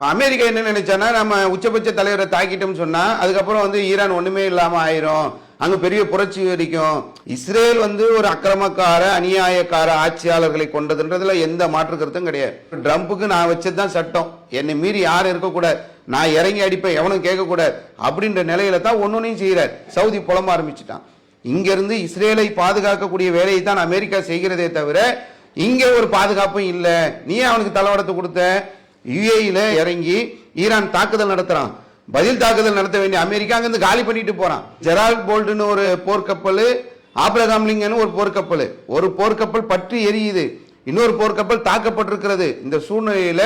America என்ன நினைச்சானா, நம்ம உச்சபட்ச தலைவரை தாக்கிட்டோம்னு சொன்னா அதுக்கப்புறம் ஈரான் ஒண்ணுமே இல்லாம ஆயிரும், அங்க பெரிய புரட்சி வெடிக்கும். இஸ்ரேல் ஒரு அக்கிரமக்கார அநியாயக்கார ஆட்சியாளர்களை கொண்டதுன்றதுல எந்த மாற்று கருத்தும் கிடையாது. ட்ரம்புக்கு நான் வச்சதுதான் சட்டம், என்னை மீறி யாரும் இருக்கக்கூடாது, நான் இறங்கி அடிப்பேன், எவனும் கேட்கக்கூடாது அப்படின்ற நிலையில தான் ஒன்னொன்னையும் செய்யறாரு. சவுதி புலம்ப ஆரம்பிச்சுட்டான். இங்க இருந்து இஸ்ரேலை பாதுகாக்கக்கூடிய வேலையை தான் அமெரிக்கா செய்கிறதே தவிர இங்க ஒரு பாதுகாப்பும் இல்ல. நீ அவனுக்கு தளவாடத்தை கொடுத்த? யுஏஇல இறங்கி ஈரான் தாக்குதல் நடத்துறான், பதில் தாக்குதல் நடத்த வேண்டிய அமெரிக்கா அங்கிருந்து காலி பண்ணிட்டு போறான். ஜெரால்ட் போல்ட்னு ஒரு போர்க்கப்பல், ஆப்ரஹாம் லிங்கன் ஒரு போர்க்கப்பல், ஒரு போர்க்கப்பல் பற்றி எரியுது, இன்னொரு போர்க்கப்பல் தாக்கப்பட்டிருக்கிறது. இந்த சூழ்நிலையில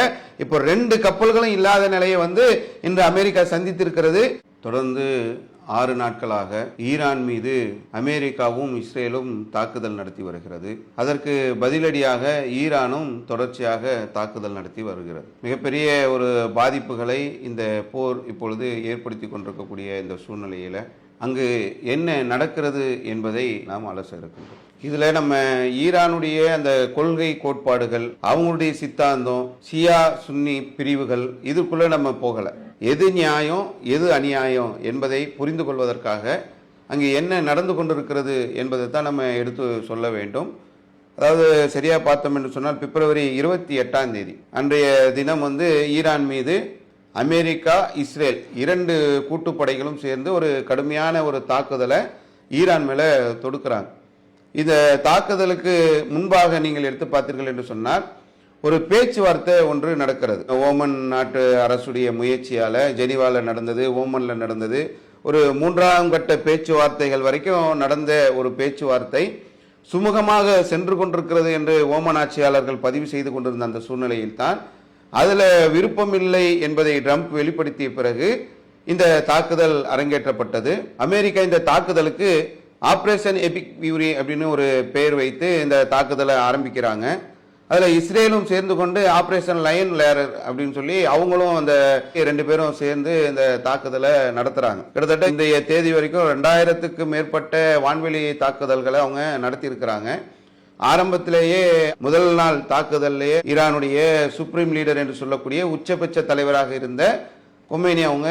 இப்போ 2 கப்பல்களும் இல்லாத நிலையை இன்று அமெரிக்கா சந்தித்திருக்கிறது. தொடர்ந்து 6 நாட்களாக ஈரான் மீது அமெரிக்காவும் இஸ்ரேலும் தாக்குதல் நடத்தி வருகிறது. அதற்கு பதிலடியாக ஈரானும் தொடர்ச்சியாக தாக்குதல் நடத்தி வருகிறது. மிகப்பெரிய ஒரு பாதிப்புகளை இந்த போர் இப்பொழுது ஏற்படுத்தி கொண்டிருக்கக்கூடிய இந்த சூழ்நிலையில அங்கு என்ன நடக்கிறது என்பதை நாம் அலச இருக்கின்றோம். இதுல நம்ம ஈரானுடைய அந்த கொள்கை கோட்பாடுகள், அவங்களுடைய சித்தாந்தம், ஷியா சுன்னி பிரிவுகள், இதுக்குள்ள நம்ம போகல. எது நியாயம் எது அநியாயம் என்பதை புரிந்து கொள்வதற்காக அங்கே என்ன நடந்து கொண்டிருக்கிறது என்பதை தான் நம்ம எடுத்து சொல்ல வேண்டும். அதாவது சரியா பார்த்தோம் என்று சொன்னால் பிப்ரவரி 28ஆம் தேதி அன்றைய தினம் ஈரான் மீது அமெரிக்கா இஸ்ரேல் 2 கூட்டுப்படைகளும் சேர்ந்து ஒரு கடுமையான ஒரு தாக்குதலை ஈரான் மேல தொடுக்கிறாங்க. இந்த தாக்குதலுக்கு முன்பாக நீங்கள் எடுத்து பார்த்தீர்கள் என்று சொன்னால் ஒரு பேச்சுவார்த்தை ஒன்று நடக்கிறது. ஓமன் நாட்டு அரசுடைய முயற்சியால ஜெனீவால நடந்தது, ஓமன்ல நடந்தது. ஒரு 3ஆம் கட்ட பேச்சுவார்த்தைகள் வரைக்கும் நடந்த ஒரு பேச்சுவார்த்தை சுமூகமாக சென்று கொண்டிருக்கிறது என்று ஓமன் ஆட்சியாளர்கள் பதிவு செய்து கொண்டிருந்த அந்த சூழ்நிலையில் தான் அதுல விருப்பமில்லை என்பதை ட்ரம்ப் வெளிப்படுத்திய பிறகு இந்த தாக்குதல் அரங்கேற்றப்பட்டது. அமெரிக்கா இந்த தாக்குதலுக்கு ஆபரேஷன் எபிக் ஃபியூரி அப்படின்னு ஒரு பெயர் வைத்து இந்த தாக்குதலை ஆரம்பிக்கிறாங்க. அதுல இஸ்ரேலும் சேர்ந்து கொண்டு ஆபரேஷன் லயன் லேரர் அப்படின்னு சொல்லி அவங்களும் அந்த 2 பேரும் சேர்ந்து இந்த தாக்குதலை நடத்துறாங்க. கிட்டத்தட்ட இந்த தேதி வரைக்கும் 2000க்கும் மேற்பட்ட வான்வெளி தாக்குதல்களை அவங்க நடத்தி இருக்கிறாங்க. ஆரம்பத்திலேயே முதல் நாள் தாக்குதல்லையே ஈரானுடைய சுப்ரீம் லீடர் என்று சொல்லக்கூடிய உச்சபட்ச தலைவராக இருந்த கொமேனி அவங்க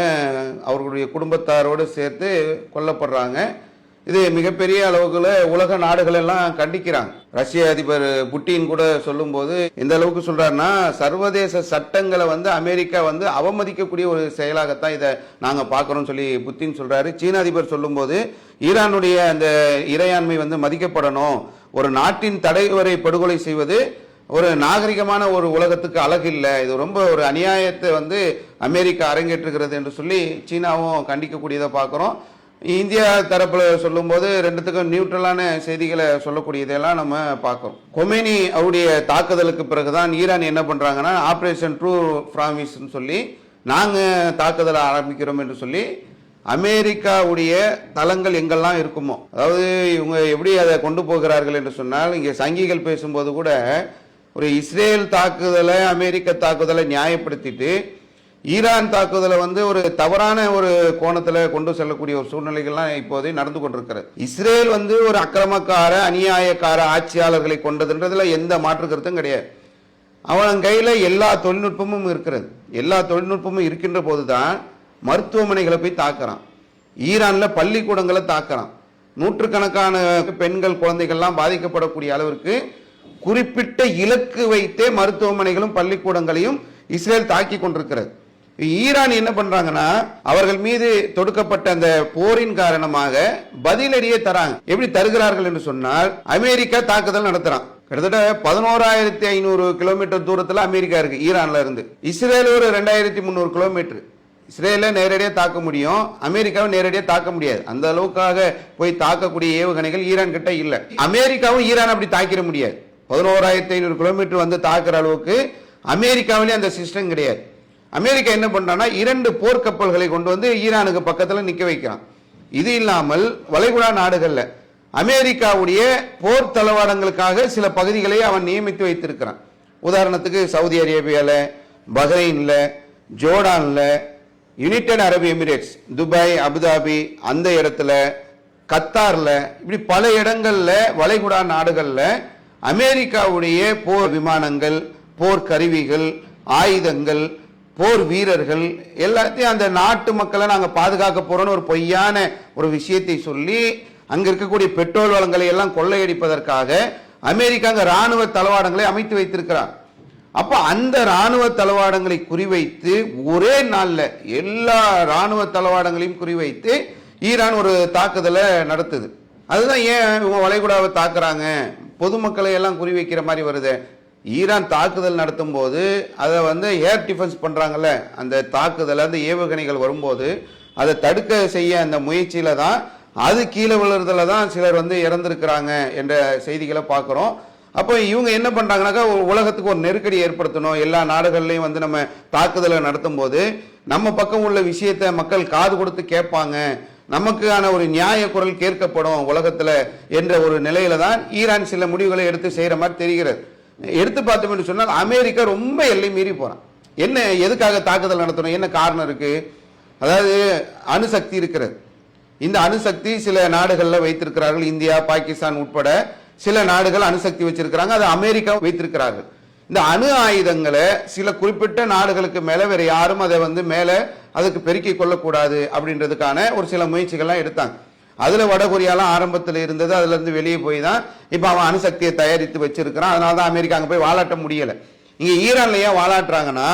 அவர்களுடைய குடும்பத்தாரோடு சேர்த்து கொல்லப்படுறாங்க. இது மிகப்பெரிய அளவுக்குள்ள உலக நாடுகள் எல்லாம் கண்டிக்கிறாங்க. ரஷ்ய அதிபர் புட்டின் கூட சொல்லும் போது எந்த அளவுக்கு சொல்றாருன்னா, சர்வதேச சட்டங்களை அமெரிக்கா அவமதிக்கக்கூடிய ஒரு செயலாகத்தான் இதை நாங்க பார்க்கிறோம் சொல்லி புட்டின் சொல்றாரு. சீன அதிபர் சொல்லும் போது ஈரானுடைய அந்த இறையாண்மை மதிக்கப்படணும், ஒரு நாட்டின் தலைவரை படுகொலை செய்வது ஒரு நாகரிகமான ஒரு உலகத்துக்கு அழகு இல்லை, இது ரொம்ப ஒரு அநியாயத்தை அமெரிக்கா அரங்கேற்றுகிறது என்று சொல்லி சீனாவும் கண்டிக்கக்கூடியதை பார்க்கிறோம். இந்தியா தரப்புல சொல்லும் போது 2த்துக்கும் நியூட்ரலான செய்திகளை சொல்லக்கூடியதெல்லாம் நம்ம பார்க்கிறோம். கொமேனி அவருடைய தாக்குதலுக்கு பிறகுதான் ஈரான் என்ன பண்றாங்கன்னா, ஆபரேஷன் ட்ரூ ப்ராமிஸ் சொல்லி நாங்க தாக்குதலை ஆரம்பிக்கிறோம் என்று சொல்லி அமெரிக்காவுடைய தளங்கள் எங்கெல்லாம் இருக்குமோ, அதாவது இவங்க எப்படி அதை கொண்டு போகிறார்கள் என்று சொன்னால், இங்கே சங்கிகள் பேசும்போது கூட ஒரு இஸ்ரேல் தாக்குதலை அமெரிக்க தாக்குதலை நியாயப்படுத்திட்டு ஈரான் தாக்குதலை ஒரு தவறான ஒரு கோணத்துல கொண்டு செல்லக்கூடிய ஒரு சூழ்நிலைகள்லாம் இப்போதே நடந்து கொண்டிருக்கிறது. இஸ்ரேல் ஒரு அக்கிரமக்கார அநியாயக்கார ஆட்சியாளர்களை கொண்டதுன்றதுல எந்த மாற்று கருத்தும் கிடையாது. அவன் கையில எல்லா தொழில்நுட்பமும் இருக்கிறது. எல்லா தொழில்நுட்பமும் இருக்கின்ற போதுதான் மருத்துவமனைகளை போய் தாக்குறான், ஈரான்ல பள்ளிக்கூடங்களை தாக்குறான், நூற்றுக்கணக்கான பெண்கள் குழந்தைகள்லாம் பாதிக்கப்படக்கூடிய அளவிற்கு குறிப்பிட்ட இலக்கு வைத்தே மருத்துவமனைகளும் பள்ளிக்கூடங்களையும் இஸ்ரேல் தாக்கி கொண்டிருக்கிறது. ஈரான் என்ன பண்றாங்கன்னா, அவர்கள் மீது தொடுக்கப்பட்ட அந்த போரின் காரணமாக பதிலடியே தராங்க. எப்படி தருகிறார்கள் என்று சொன்னால், அமெரிக்கா தாக்குதல் நடத்துறான். கிட்டத்தட்ட 11,500 கிலோமீட்டர் தூரத்துல அமெரிக்கா இருக்கு ஈரான்ல இருந்து. இஸ்ரேல் ஒரு 2,300 கிலோமீட்டர். இஸ்ரேல நேரடியாக தாக்க முடியும், அமெரிக்காவை நேரடியாக தாக்க முடியாது. அந்த அளவுக்காக போய் தாக்கக்கூடிய ஏவுகணைகள் ஈரான் கிட்ட இல்ல. அமெரிக்காவும் ஈரான் அப்படி தாக்கிட முடியாது. 11,500 கிலோமீட்டர் தாக்குற அளவுக்கு அமெரிக்காவிலே அந்த சிஸ்டம் கிடையாது. அமெரிக்கா என்ன பண்றான்னா, 2 போர்க்கப்பல்களை கொண்டு ஈரானுக்கு பக்கத்துல நிக்க வைக்கிறான். இது இல்லாமல் வளைகுடா நாடுகள்ல அமெரிக்காவுடைய போர் தளவாடங்களுக்காக சில பகுதிகளை அவன் நியமித்து வைத்திருக்கிறான். உதாரணத்துக்கு சவுதி அரேபியால, பஹ்ரைன்ல, ஜோர்டான்ல, யுனைடெட் அரபு எமிரேட்ஸ், துபாய், அபுதாபி, அந்த இடத்துல கத்தார்ல, இப்படி பல இடங்கள்ல வளைகுடா நாடுகள்ல அமெரிக்காவுடைய போர் விமானங்கள், போர் கருவிகள், ஆயுதங்கள், போர் வீரர்கள் எல்லாத்தையும் அந்த நாட்டு மக்களை நாங்க பாதுகாக்க போறோம்னு ஒரு பொய்யான ஒரு விஷயத்தை சொல்லி அங்க இருக்கக்கூடிய பெட்ரோல் வளங்களை எல்லாம் கொள்ளையடிப்பதற்காக அமெரிக்கா அங்க ராணுவ தளவாடங்களை அமைத்து வைத்திருக்கிறார். அப்ப அந்த ராணுவ தளவாடங்களை குறிவைத்து ஒரே நாள்ல எல்லா ராணுவ தளவாடங்களையும் குறிவைத்து ஈரான் ஒரு தாக்குதலை நடத்துது. அதுதான் ஏன் இவங்க வளைகுடாவை தாக்குறாங்க, பொதுமக்களை எல்லாம் குறிவைக்கிற மாதிரி வருது. ஈரான் தாக்குதல் நடத்தும் போது அதை ஏர் டிஃபென்ஸ் பண்றாங்கல்ல, அந்த தாக்குதல் அந்த ஏவுகணைகள் வரும்போது அதை தடுக்க செய்ய அந்த முயற்சியில தான் அது கீழே விழுறதுல தான் சிலர் இறந்திருக்கிறாங்க என்ற செய்திகளை பார்க்கிறோம். அப்போ இவங்க என்ன பண்றாங்கன்னாக்கா உலகத்துக்கு ஒரு நெருக்கடி ஏற்படுத்தணும், எல்லா நாடுகள்லையும் நம்ம தாக்குதலை நடத்தும் போது நம்ம பக்கம் உள்ள விஷயத்தை மக்கள் காது கொடுத்து கேட்பாங்க, நமக்கான ஒரு நியாய குரல் கேட்கப்படும் உலகத்துல என்ற ஒரு நிலையில தான் ஈரான் சில முடிவுகளை எடுத்து செய்யற மாதிரி தெரிகிறது. எடுத்து பார்த்தோம் என்று சொன்னால் அமெரிக்கா ரொம்ப எல்லை மீறி போறான். என்ன எதுக்காக தாக்குதல் நடத்தணும், என்ன காரணம் இருக்கு? அதாவது அணுசக்தி இருக்கிறது. இந்த அணுசக்தி சில நாடுகள்ல வைத்திருக்கிறார்கள், இந்தியா பாகிஸ்தான் உட்பட சில நாடுகள் அணுசக்தி வச்சிருக்கிறாங்க, அது அமெரிக்கா வைத்திருக்கிறார்கள். இந்த அணு ஆயுதங்களை சில குறிப்பிட்ட நாடுகளுக்கு மேல வேற யாரும் அதை மேல அதுக்கு பெருக்கிக் கொள்ளக்கூடாது அப்படின்றதுக்கான ஒரு சில முயற்சிகள்லாம் எடுத்தாங்க. அதுல வடகொரியாலாம் ஆரம்பத்தில் இருந்தது, அதுல இருந்து வெளியே போய் தான் இப்ப அவன் அணுசக்தியை தயாரித்து வச்சிருக்கிறான். அதனாலதான் அமெரிக்கா அங்க போய் வாலாட்ட முடியல. இங்க ஈரான்ல ஏன் வாலாட்டுறாங்கன்னா,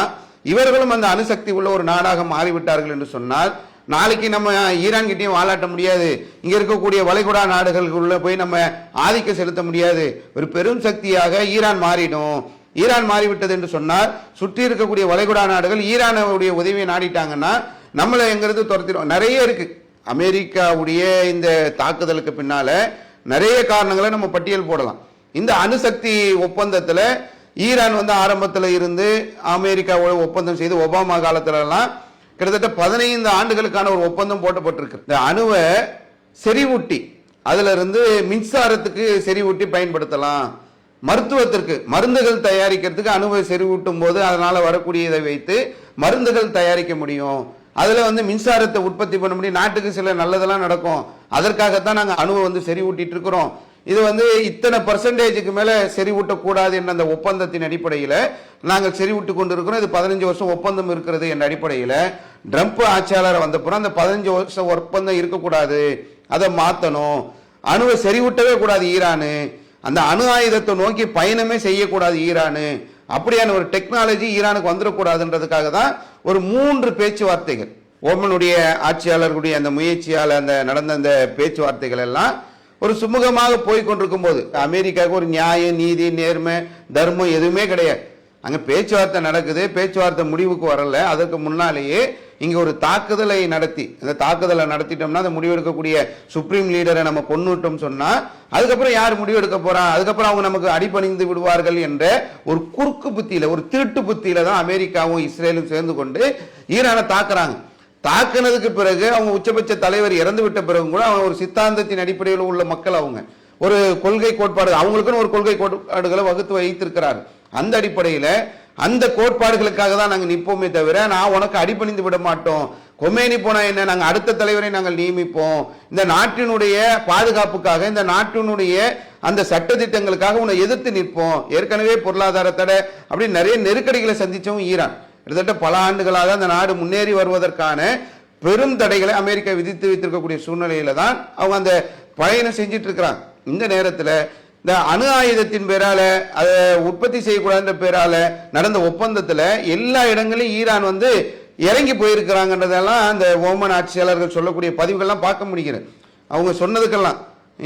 இவர்களும் அந்த அணுசக்தி உள்ள ஒரு நாடாக மாறிவிட்டார்கள் என்று சொன்னால் நாளைக்கு நம்ம ஈரான் கிட்டையும் வாலாட்ட முடியாது, இங்க இருக்கக்கூடிய வளைகுடா நாடுகளுக்குள்ள போய் நம்ம ஆதிக்கம் செலுத்த முடியாது. ஒரு பெரும் சக்தியாக ஈரான் மாறிடும். ஈரான் மாறிவிட்டது என்று சொன்னால் சுற்றி இருக்கக்கூடிய வளைகுடா நாடுகள் ஈரானுடைய உதவியை நாடிட்டாங்கன்னா நம்மளை எங்கிறது துரத்திடும். நிறைய இருக்கு அமெரிக்காவுடைய இந்த தாக்குதலுக்கு பின்னால நிறைய காரணங்களை நம்ம பட்டியல் போடலாம். இந்த அணுசக்தி ஒப்பந்தத்துல ஈரான் ஆரம்பத்தில் இருந்து அமெரிக்காவோட ஒப்பந்தம் செய்து ஒபாமா காலத்துல எல்லாம் கிட்டத்தட்ட 15 ஆண்டுகளுக்கான ஒரு ஒப்பந்தம் போட்டப்பட்டிருக்கு. இந்த அணுவை செறிவூட்டி அதுல இருந்து மின்சாரத்துக்கு செறிவூட்டி பயன்படுத்தலாம், மருத்துவத்திற்கு மருந்துகள் தயாரிக்கிறதுக்கு அணுவை செறிவூட்டும் போது அதனால வரக்கூடியதை வைத்து மருந்துகள் தயாரிக்க முடியும், அதுல மின்சாரத்தை உற்பத்தி பண்ண முடியும், நாட்டுக்கு சில நல்லதெல்லாம் நடக்கும். அதற்காகத்தான் நாங்க அணுவை செறிவூட்டிட்டு இருக்கிறோம். இது இத்தனை பர்சன்டேஜுக்கு மேல செறிவூட்ட கூடாது என்ற அந்த ஒப்பந்தத்தின் அடிப்படையில் நாங்கள் செறிவூட்டு கொண்டு இருக்கிறோம். இது 15 வருஷம் ஒப்பந்தம் இருக்கிறது என்ற அடிப்படையில் ட்ரம்ப் ஆட்சியாளர் வந்தப்புறம் அந்த 15 வருஷம் ஒப்பந்தம் இருக்கக்கூடாது, அதை மாத்தணும், அணுவை செறிவூட்டவே கூடாது ஈரானு, அந்த அணு ஆயுதத்தை நோக்கி பயணமே செய்யக்கூடாது ஈரானு, அப்படியான ஒரு டெக்னாலஜி ஈரானுக்கு வந்துடக்கூடாதுன்றதுக்காக தான் ஒரு 3 பேச்சுவார்த்தைகள் ஓமனுடைய ஆட்சியாளர்களுடைய அந்த முயற்சியால் அந்த நடந்த அந்த பேச்சுவார்த்தைகள் எல்லாம் ஒரு சுமூகமாக போய் கொண்டிருக்கும் போது அமெரிக்காவுக்கு ஒரு நியாயம் நீதி நேர்மை தர்மம் எதுவுமே கிடையாது. அங்க பேச்சுவார்த்தை நடக்குது, பேச்சுவார்த்தை முடிவுக்கு வரல, அதற்கு முன்னாலேயே இங்க ஒரு தாக்குதலை நடத்தி அந்த தாக்குதலை நடத்திட்டோம்னா அந்த முடிவெடுக்கக்கூடிய சுப்ரீம் லீடரை நம்ம கொன்னுட்டோம் சொன்னா அதுக்கப்புறம் யார் முடிவெடுக்க போறா, அதுக்கப்புறம் அவங்க நமக்கு அடிபணிந்து விடுவார்கள் என்ற ஒரு குறுக்கு புத்தியில ஒரு திருட்டு புத்தியில தான் அமெரிக்காவும் இஸ்ரேலும் சேர்ந்து கொண்டு ஈரானை தாக்குறாங்க. தாக்குனதுக்கு பிறகு அவங்க உச்சபட்ச தலைவர் இறந்து விட்ட பிறகு கூட அவங்க ஒரு சித்தாந்தத்தின் அடிப்படையில் உள்ள மக்கள் அவங்க ஒரு கொள்கை கோட்பாடு அவங்களுக்குன்னு ஒரு கொள்கை கோட்பாடுகளை வகுத்து வைத்திருக்கிறார். அந்த அடிப்படையில் அந்த கோட்பாடுகளுக்காக தான் நாங்கள் நிற்போமே தவிர நான் உனக்கு அடிபணிந்து விட மாட்டோம், கொமேனி போனா என்ன நாங்கள் அடுத்த தலைவரை நாங்கள் நியமிப்போம், இந்த நாட்டினுடைய பாதுகாப்புக்காக இந்த நாட்டினுடைய அந்த சட்ட திட்டங்களுக்காக உன்னை எதிர்த்து நிற்போம். ஏற்கனவே பொருளாதார தடை அப்படி நிறைய நெருக்கடிகளை சந்திச்சோம் ஈரான். கிட்டத்தட்ட பல ஆண்டுகளாக அந்த நாடு முன்னேறி வருவதற்கான பெரும் தடைகளை அமெரிக்கா விதித்து வைத்திருக்கக்கூடிய சூழ்நிலையில தான் அவங்க அந்த பயணம் செஞ்சிட்டு இருக்கிறாங்க. இந்த நேரத்தில் இந்த அணு ஆயுதத்தின் பேரால அதை உற்பத்தி செய்யக்கூடாதுன்ற பேரால நடந்த ஒப்பந்தத்தில் எல்லா இடங்களையும் ஈரான் இறங்கி போயிருக்கிறாங்கன்றதெல்லாம் அந்த ஓமன் ஆட்சியாளர்கள் சொல்லக்கூடிய பதிவுகள்லாம் பார்க்க முடிகிறது. அவங்க சொன்னதுக்கெல்லாம்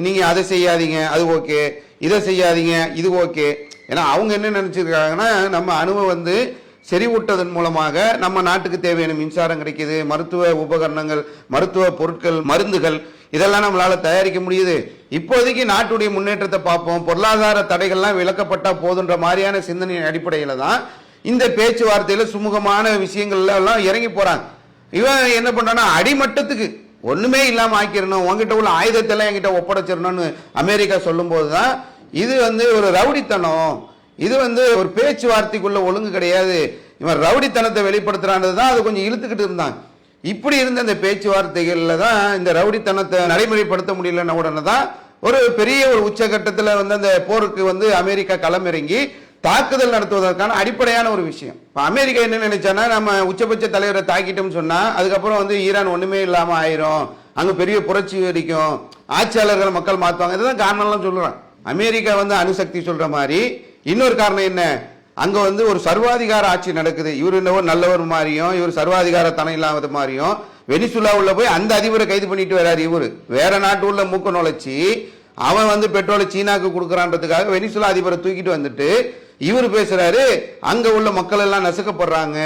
நீங்க அதை செய்யாதீங்க அது ஓகே, இதை செய்யாதீங்க இது ஓகே. ஏன்னா அவங்க என்ன நினைச்சிருக்காங்கன்னா நம்ம அணுவை செறிவூட்டதன் மூலமாக நம்ம நாட்டுக்கு தேவையான மின்சாரம் கிடைக்குது, மருத்துவ உபகரணங்கள் மருத்துவ பொருட்கள் மருந்துகள் இதெல்லாம் நம்மளால தயாரிக்க முடியுது, இப்போதைக்கு நாட்டுடைய முன்னேற்றத்தை பார்ப்போம், பொருளாதார தடைகள்லாம் விலக்கப்பட்டா போதுன்ற மாதிரியான சிந்தனையின் அடிப்படையில தான் இந்த பேச்சுவார்த்தையில சுமூகமான விஷயங்கள்ல எல்லாம் இறங்கி போறாங்க. இவன் என்ன பண்றான்னா அடிமட்டத்துக்கு ஒண்ணுமே இல்லாம ஆக்கிடணும், உங்ககிட்ட உள்ள ஆயுதத்தை எல்லாம் என்கிட்ட ஒப்படைச்சிடணும்னு அமெரிக்கா சொல்லும் போதுதான் இது ஒரு ரவுடித்தனம், இது ஒரு பேச்சுவார்த்தைக்குள்ள ஒழுங்கு கிடையாது, இவன் ரவுடித்தனத்தை வெளிப்படுத்துறான்றது தான் அது கொஞ்சம் இழுத்துக்கிட்டு இருந்தாங்க. இப்படி இருந்த அந்த பேச்சுவார்த்தைகள்ல தான் இந்த ரவுடித்தனத்தை நடைமுறைப்படுத்த முடியலன்னு உடனே தான் ஒரு பெரிய ஒரு உச்சகட்டத்தில் அந்த போருக்கு அமெரிக்கா களமிறங்கி தாக்குதல் நடத்துவதற்கான அடிப்படையான ஒரு விஷயம். அமெரிக்கா என்ன நினைச்சானா, நம்ம உச்சபட்ச தலைவரை தாக்கிட்டோம்னு சொன்னா அதுக்கப்புறம் வந்து ஈரான் ஒண்ணுமே இல்லாம ஆயிரும், அங்க பெரிய புரட்சி வெடிக்கும், ஆட்சியாளர்கள் மக்கள் மாத்துவாங்க, இதுதான் காரணம்லாம் சொல்றான். அமெரிக்கா வந்து அணுசக்தி சொல்ற மாதிரி இன்னொரு காரணம் என்ன, அங்க வந்து ஒரு சர்வாதிகார ஆட்சி நடக்குது. இவர் என்னவோ நல்லவர் மாதிரியும் இவர் சர்வாதிகார தனம் இல்லாத மாதிரியும் வெனிசுலா உள்ள போய் அந்த அதிபரை கைது பண்ணிட்டு வர்றாரு. இவரு வேற நாட்டு உள்ள மூக்க நுழைச்சி அவன் வந்து பெட்ரோலை சீனாக்கு கொடுக்கறான்றதுக்காக வெனிசுலா அதிபரை தூக்கிட்டு வந்துட்டு இவர் பேசுறாரு, அங்க உள்ள மக்கள் எல்லாம் நசுக்கப்படுறாங்க,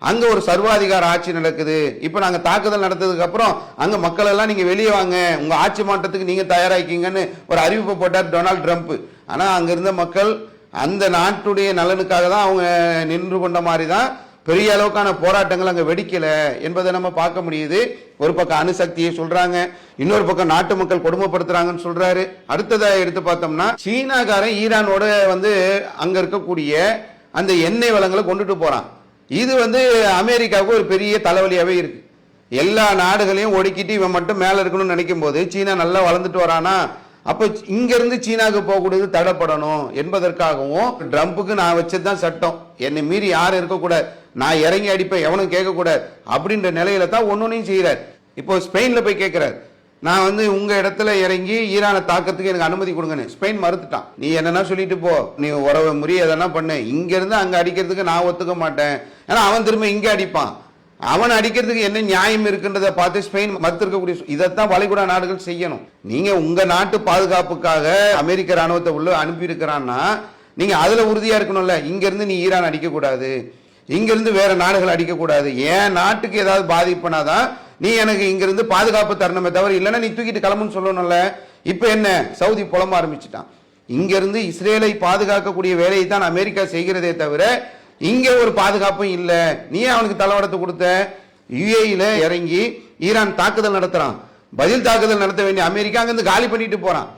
அங்க ஒரு சர்வாதிகார ஆட்சி நடக்குது, இப்ப நாங்க தாக்குதல் நடத்ததுக்கு அப்புறம் அங்க மக்கள் எல்லாம் நீங்க வெளியே வாங்க, உங்க ஆட்சி மாற்றத்துக்கு நீங்க தயாராக்கீங்கன்னு ஒரு அறிவிப்பு போட்டார் டொனால்டு ட்ரம்ப். ஆனா அங்க இருந்த மக்கள் அந்த நாட்டுடைய நலனுக்காக தான் அவங்க நின்று கொண்ட மாதிரி தான் பெரிய அளவுக்கான போராட்டங்கள் அங்க வெடிக்கல என்பதை நம்ம பார்க்க முடியுது. ஒரு பக்கம் அணுசக்தியை சொல்றாங்க, இன்னொரு பக்கம் நாட்டு மக்கள் கொடுமைப்படுத்துறாங்கன்னு சொல்றாரு. அடுத்ததை எடுத்து பார்த்தோம்னா சீனாக்காரன் ஈரானோட வந்து அங்க இருக்கக்கூடிய அந்த எண்ணெய் வளங்களை கொண்டுட்டு போறான். இது வந்து அமெரிக்காவுக்கு ஒரு பெரிய தலைவலியாவே இருக்கு. எல்லா நாடுகளையும் ஒடுக்கிட்டு இவன் மட்டும் மேல இருக்கணும்னு நினைக்கும் போது சீனா நல்லா வளர்ந்துட்டு வரானா, அப்ப இங்க இருந்து சீனாவுக்கு போகக்கூடியது தடைப்படணும் என்பதற்காகவும் ட்ரம்புக்கு நான் வச்சதுதான் சட்டம், என்னை மீறி யாரும் இருக்கக்கூடாது, நான் இறங்கி அடிப்பேன் எவனும் கேட்கக்கூடாது அப்படின்ற நிலையில தான் ஒன்னொன்னையும் செய்யறார். இப்போ ஸ்பெயின்ல போய் கேட்கிறார், நான் வந்து உங்க இடத்துல இறங்கி ஈரானை தாக்கத்துக்கு எனக்கு அனுமதி கொடுங்கன்னு. ஸ்பெயின் மறுத்துட்டான். நீ என்னன்னா சொல்லிட்டு போ, நீ உறவை முறிய எதனா பண்ணு, இங்க இருந்து அங்க அடிக்கிறதுக்கு நான் ஒத்துக்க மாட்டேன். ஏன்னா அவன் திரும்ப இங்க அடிப்பான், அவன் அடிக்கிறதுக்கு என்ன நியாயம் இருக்குன்றதை பார்த்து ஸ்பெயின் மறுத்திருக்கக்கூடிய. இதைத்தான் வளைகுடா நாடுகள் செய்யணும். நீங்க உங்க நாட்டு பாதுகாப்புக்காக அமெரிக்க ராணுவத்தை உள்ள அனுப்பி இருக்கிறான்னா நீங்க அதுல உறுதியா இருக்கணும்ல. இங்க இருந்து நீ ஈரான் அடிக்க கூடாது, இங்க இருந்து வேற நாடுகள் அடிக்க கூடாது, என் நாட்டுக்கு ஏதாவது பாதிப்புனாதான் நீ எனக்கு இங்க இருந்து பாதுகாப்பு தரணுமே தவிர இல்லைன்னா நீ தூக்கிட்டு கிளம்புன்னு சொல்லணும்ல. இப்ப என்ன, சவுதி புலம்ப ஆரம்பிச்சுட்டான். இங்க இருந்து இஸ்ரேலை பாதுகாக்கக்கூடிய வேலையை தான் அமெரிக்கா செய்கிறதே தவிர இங்க ஒரு பாதுகாப்பும் இல்ல. நீ அவனுக்கு தளவாடத்தை கொடுத்த. யுஏஇல இறங்கி ஈரான் தாக்குதல் நடத்துறான், பதில் தாக்குதல் நடத்த வேண்டிய அமெரிக்கா அங்கிருந்து காலி பண்ணிட்டு போறான்.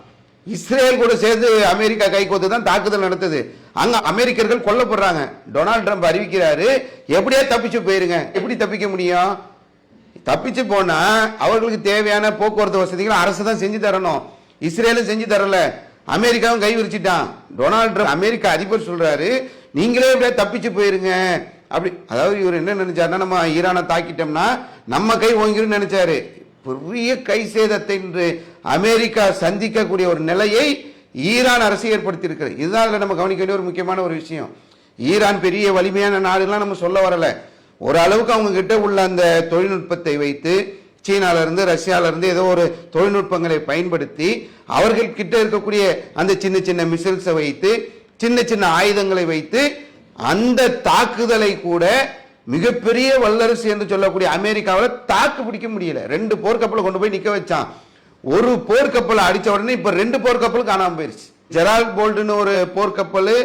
இஸ்ரேல் கூட சேர்ந்து அமெரிக்கா கை கோத்து தான் தாக்குதல் நடத்துது. அங்க அமெரிக்கர்கள் கொல்லப்படுறாங்க. டொனால்டு ட்ரம்ப் அறிவிக்கிறாரு, எப்படியே தப்பிச்சு போயிருங்க. எப்படி தப்பிக்க முடியும்? தப்பிச்சு போனா அவர்களுக்கு தேவையான போக்குவரத்து வசதிகள் அரசு தான் செஞ்சு தரணும். இஸ்ரேலும் செஞ்சு தரல, அமெரிக்காவும் கை விரிச்சிட்டான். டொனால்டு ட்ரம்ப் அமெரிக்கா அதிபர் சொல்றாரு, நீங்களே எப்படியா தப்பிச்சு போயிருங்க அப்படி. அதாவது இவர் என்ன நினைச்சாருன்னா, நம்ம ஈரானை தாக்கிட்டோம்னா நம்ம கை ஓங்கிரும் நினைச்சாரு. பெரிய கை சேதத்தை இன்று அமெரிக்கா சந்திக்கக்கூடிய ஒரு நிலையை ஈரான் அரசு ஏற்படுத்தி இருக்கிறது. இதுதான் நம்ம கவனிக்க வேண்டிய ஒரு முக்கியமான ஒரு விஷயம். ஈரான் பெரிய வலிமையான நாடுலாம் நம்ம சொல்ல வரல. ஓரளவுக்கு அவங்க கிட்ட உள்ள அந்த தொழில்நுட்பத்தை வைத்து சீனால இருந்து ரஷ்யால இருந்து ஏதோ ஒரு தொழில்நுட்பங்களை பயன்படுத்தி அவர்கள் கிட்ட இருக்கக்கூடிய அந்த சின்ன சின்ன மிசைல்ஸை வைத்து சின்ன சின்ன ஆயுதங்களை வைத்து அந்த தாக்குதலை கூட மிகப்பெரிய வல்லரசு என்று சொல்லக்கூடிய அமெரிக்காவில் தாக்கு பிடிக்க முடியல. 2 போர்க்கப்பலை கொண்டு போய் நிக்க வச்சான். ஒரு போர்க்கப்பலை அடிச்ச உடனே இப்ப 2 போர்க்கப்பல் காணாம போயிருச்சு. ஜெரால்ட் போல்ட்னு ஒரு போர்க்கப்பல்,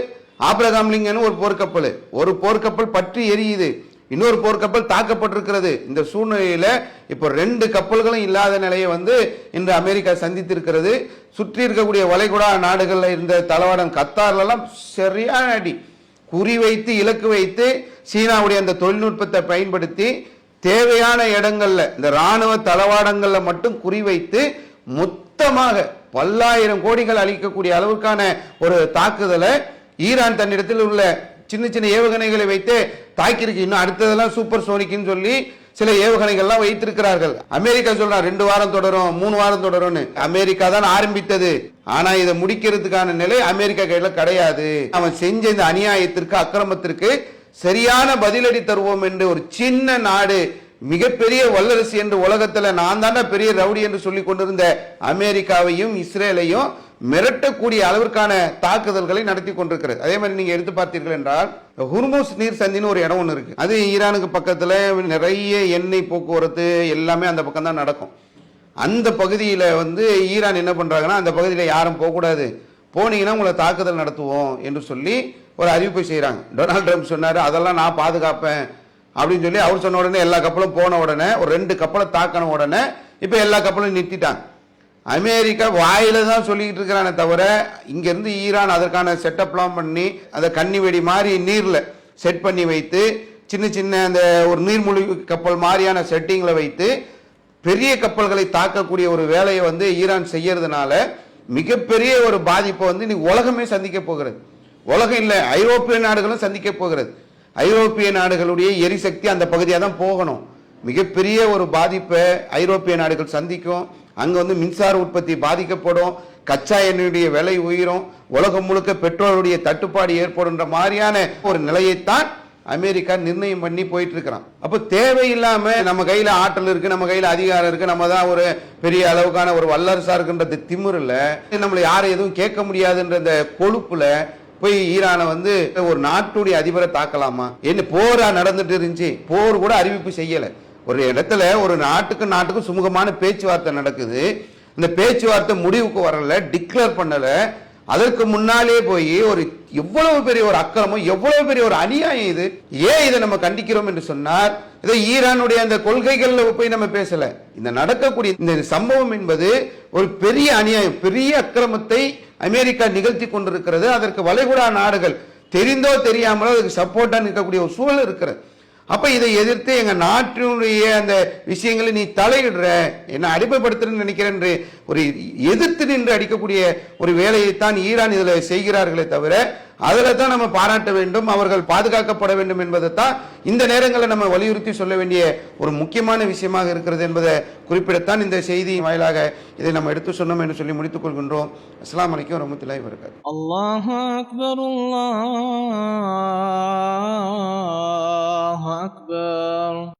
ஆப்ரகாம் லிங்கன் ஒரு போர்க்கப்பல். ஒரு போர்க்கப்பல் பற்றி எரியுது, இன்னொரு போர்க்கப்பல் தாக்கப்பட்டிருக்கிறது. இந்த சூழ்நிலையில இப்போ 2 கப்பல்களும் இல்லாத நிலையை வந்து இன்று அமெரிக்கா சந்தித்திருக்கிறது. சுற்றி இருக்கக்கூடிய வளைகுடா நாடுகள்ல இருந்த தளவாடம் கத்தார்ல எல்லாம் சரியான அடி, குறி வைத்து இலக்கு வைத்து சீனாவுடைய அந்த தொழில்நுட்பத்தை பயன்படுத்தி தேவையான இடங்கள்ல இந்த ராணுவ தளவாடங்கள்ல மட்டும் குறி வைத்து மொத்தமாக பல்லாயிரம் கோடிகள் அளிக்கக்கூடிய அளவுக்கான ஒரு தாக்குதலை ஈரான் தன்னிடத்தில் உள்ள சின்ன சின்ன ஏவுகணைகளை வைத்து தாக்கியிருக்கு. இன்னும் அடுத்ததெல்லாம் சூப்பர் சோனிக்னு சொல்லி சில ஏவுகணைகள்லாம் வைத்திருக்கிறார்கள். அமெரிக்கா சொல்றான் 2 வாரம் தொடரும் 3 வாரம் தொடரும். அமெரிக்கா தான் ஆரம்பித்தது, ஆனா இதை முடிக்கிறதுக்கான நிலை அமெரிக்கா கையில கிடையாது. அவன் செஞ்ச இந்த அநியாயத்திற்கு அக்கிரமத்திற்கு சரியான பதிலடி தருவோம் என்று ஒரு சின்ன நாடு மிகப்பெரிய வல்லரசு என்று உலகத்துல நான் தானே பெரிய ரவுடி என்று சொல்லி கொண்டிருந்த அமெரிக்காவையும் இஸ்ரேலையும் மிரட்டக்கூடிய அளவிற்கான தாக்குதல்களை நடத்தி கொண்டிருக்கிறது. அதே மாதிரி நீங்க எடுத்து பார்த்தீர்கள் என்றால் ஹுர்முஸ் நீர் சந்தின்னு ஒரு இடம் ஒன்று இருக்கு. அது ஈரானுக்கு பக்கத்துல நிறைய எண்ணெய் போக்குவரத்து எல்லாமே அந்த பக்கம் தான் நடக்கும். அந்த பகுதியில வந்து ஈரான் என்ன பண்றாங்கன்னா, அந்த பகுதியில யாரும் போகக்கூடாது, போனீங்கன்னா உங்களை தாக்குதல் நடத்துவோம் என்று சொல்லி ஒரு அறிவிப்பை செய்யறாங்க. டொனால்டு ட்ரம்ப் சொன்னாரு, அதெல்லாம் நான் பாதுகாப்பேன் அப்படின்னு சொல்லி அவர் சொன்ன உடனே எல்லா கப்பலும் போன உடனே ஒரு 2 கப்பலை தாக்கின உடனே இப்ப எல்லா கப்பலும் நிறுத்திட்டாங்க. அமெரிக்கா வாயில தான் சொல்லிட்டு இருக்கிறானே தவிர இங்க இருந்து ஈரான் அதற்கான செட்டப்லாம் பண்ணி அதை கன்னி வெடி மாதிரி நீர்ல செட் பண்ணி வைத்து சின்ன சின்ன அந்த ஒரு நீர்மூழ்கி கப்பல் மாதிரியான செட்டிங்ல வைத்து பெரிய கப்பல்களை தாக்கக்கூடிய ஒரு வேலையை வந்து ஈரான் செய்யறதுனால மிகப்பெரிய ஒரு பாதிப்பை வந்து இன்னைக்கு உலகமே சந்திக்க போகிறது. உலகம் இல்லை, ஐரோப்பிய நாடுகளும் சந்திக்க போகிறது. ஐரோப்பிய நாடுகளுடைய எரிசக்தி அந்த பகுதியாக தான் போகணும். மிகப்பெரிய ஒரு பாதிப்பை ஐரோப்பிய நாடுகள் சந்திக்கும். அங்க வந்து மின்சார உற்பத்தி பாதிக்கப்படும், கச்சா எண்ணெயுடைய விலை உயரும், உலகம் முழுக்க பெட்ரோலுடைய தட்டுப்பாடு ஏற்படுன்ற மாதிரியான ஒரு நிலையைத்தான் அமெரிக்கா நிர்ணயம் பண்ணி போயிட்டு இருக்கிறான். அப்ப தேவையில்லாம நம்ம கையில ஆற்றல் இருக்கு, நம்ம கையில அதிகாரம் இருக்கு, நம்ம தான் ஒரு பெரிய அளவுக்கான ஒரு வல்லரசா இருக்குன்றது திமிருல, நம்மள யாரும் எதுவும் கேட்க முடியாதுன்ற இந்த கொழுப்புல போய் ஈரானை வந்து ஒரு நாட்டுடைய அதிபரை தாக்கலாமா? என்ன போரா நடந்துட்டு இருந்துச்சு, போர் கூட அறிவிப்பு செய்யல. ஒரு இடத்துல ஒரு நாட்டுக்கும் சுமூகமான பேச்சுவார்த்தை நடக்குது, இந்த பேச்சுவார்த்தை முடிவுக்கு வரல, டிக்ளேர் பண்ணல. அதற்கு முன்னாலே போய் ஒரு எவ்வளவு பெரிய ஒரு அக்கிரமம், எவ்வளவு பெரிய ஒரு அநியாயம் இது. ஏன் இதை நம்ம கண்டிக்கிறோம் என்று சொன்னார், இதை ஈரானுடைய அந்த கொள்கைகள்ல போய் நம்ம பேசல. இந்த நடக்கக்கூடிய இந்த சம்பவம் என்பது ஒரு பெரிய அநியாயம், பெரிய அக்கிரமத்தை அமெரிக்கா நிகழ்த்தி கொண்டிருக்கிறது. அதற்கு வளைகுடா நாடுகள் தெரிந்தோ தெரியாமலோ அதுக்கு சப்போர்ட்டா நிற்கக்கூடிய ஒரு சூழல் இருக்கிறது. அப்ப இதை எதிர்த்து எங்க நாட்டினுடைய அந்த விஷயங்களை நீ தலையிடுற, என்ன அடிமைப்படுத்துறன்னு நினைக்கிறேன் ஒரு எதிர்த்து நின்று அடிக்கக்கூடிய ஒரு வேலையைத்தான் ஈரான் இதுல செய்கிறார்களே தவிர, அதுல தான் நம்ம பாராட்ட வேண்டும், அவர்கள் பாதுகாக்கப்பட வேண்டும் என்பதை தான் இந்த நேரங்களில் நம்ம வலியுறுத்தி சொல்ல வேண்டிய ஒரு முக்கியமான விஷயமாக இருக்கிறது என்பதை குறிப்பிடத்தான் இந்த செய்தி வாயிலாக இதை நம்ம எடுத்து சொன்னோம் என்று சொல்லி முடித்துக் கொள்கின்றோம். அஸ்ஸலாமு அலைக்கும் வரஹ்மத்துல்லாஹி வபரகாத்துஹு. அல்லாஹு அக்பர், அல்லாஹு அக்பர்.